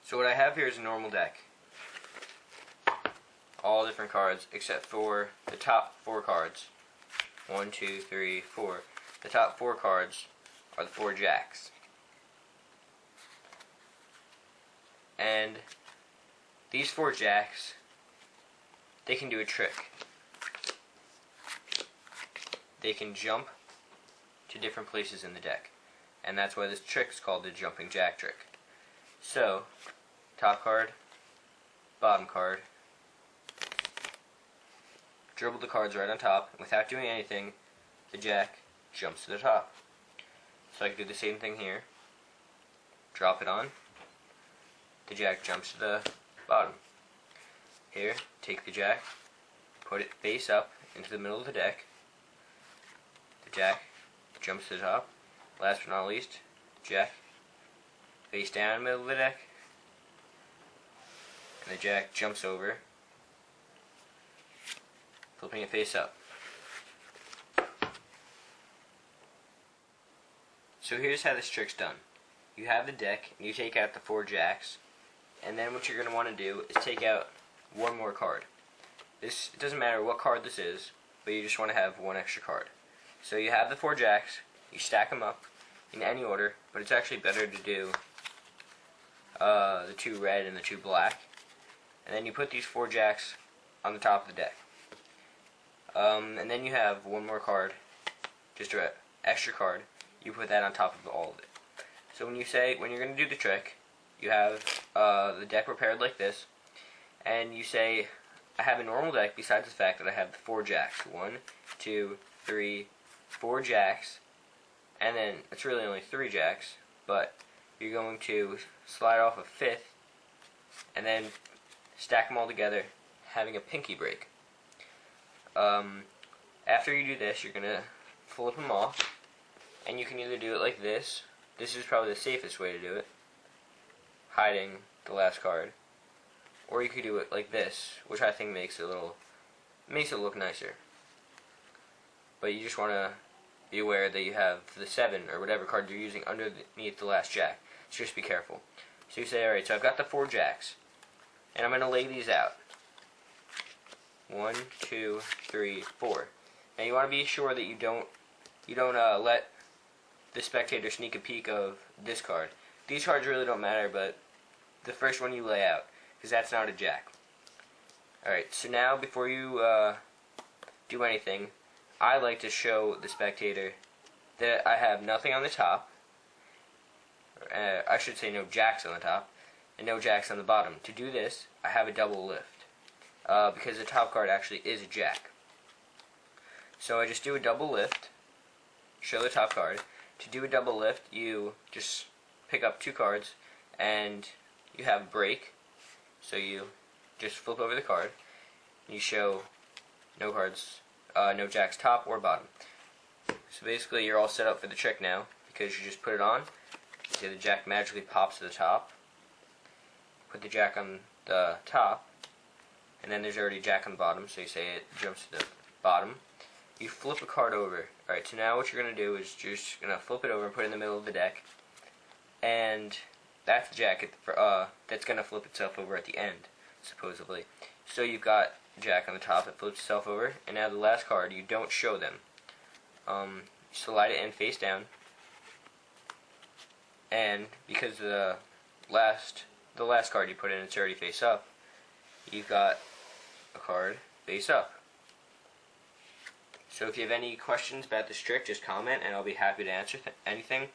So what I have here is a normal deck. All different cards except for the top 4 cards. 1, 2, 3, 4. The top 4 cards are the 4 jacks. And these 4 jacks, they can do a trick. They can jump to different places in the deck. And that's why this trick is called the jumping jack trick. So, top card, bottom card, dribble the cards right on top, and without doing anything, the jack jumps to the top. So I can do the same thing here. Drop it on, the jack jumps to the bottom. Here, take the jack, put it face up into the middle of the deck, the jack jumps to the top. Last but not least, jack face down in the middle of the deck, and the jack jumps over, flipping it face up. So here's how this trick's done. You have the deck, and you take out the 4 jacks, and then what you're going to want to do is take out one more card. It doesn't matter what card this is, but you just want to have one extra card. So you have the 4 jacks, you stack them up in any order, but it's actually better to do the 2 red and the 2 black, and then you put these 4 jacks on the top of the deck. And then you have one more card, just an extra card. You put that on top of all of it. So when you're going to do the trick, you have the deck prepared like this, and you say, I have a normal deck besides the fact that I have the 4 jacks. 1, 2, 3, 4 jacks, and then it's really only 3 jacks, but you're going to slide off a 5th, and then stack them all together, having a pinky break. After you do this, you're going to flip them off, and you can either do it like this. This is probably the safest way to do it, hiding the last card, or you could do it like this, which I think makes it look nicer. But you just want to be aware that you have the 7 or whatever card you're using underneath the last jack. So just be careful. So you say, alright, so I've got the 4 jacks, and I'm going to lay these out. 1, 2, 3, 4. Now you want to be sure that you don't let the spectator sneak a peek of this card. These cards really don't matter, but the first one you lay out, because that's not a jack. Alright, so now before you do anything, I like to show the spectator that I have nothing on the top. I should say no jacks on the top, and no jacks on the bottom. To do this, I have a double lift, because the top card actually is a jack. So I just do a double lift, show the top card. To do a double lift, you just pick up 2 cards, and you have break. So you just flip over the card, and you show no cards, no jacks top or bottom. So basically you're all set up for the trick now, because you just put it on. See, the jack magically pops to the top. Put the jack on the top, and then there's already a jack on the bottom, so you say it jumps to the bottom. You flip a card over. Alright, so now what you're going to do is you're just going to flip it over and put it in the middle of the deck, and that's the jack that's going to flip itself over at the end, supposedly. So you've got a jack on the top that flips itself over, and now the last card, you don't show them. You slide it in face down, and because the last card you put in, it's already face up, you've got a card face up. So if you have any questions about this trick, just comment, and I'll be happy to answer anything.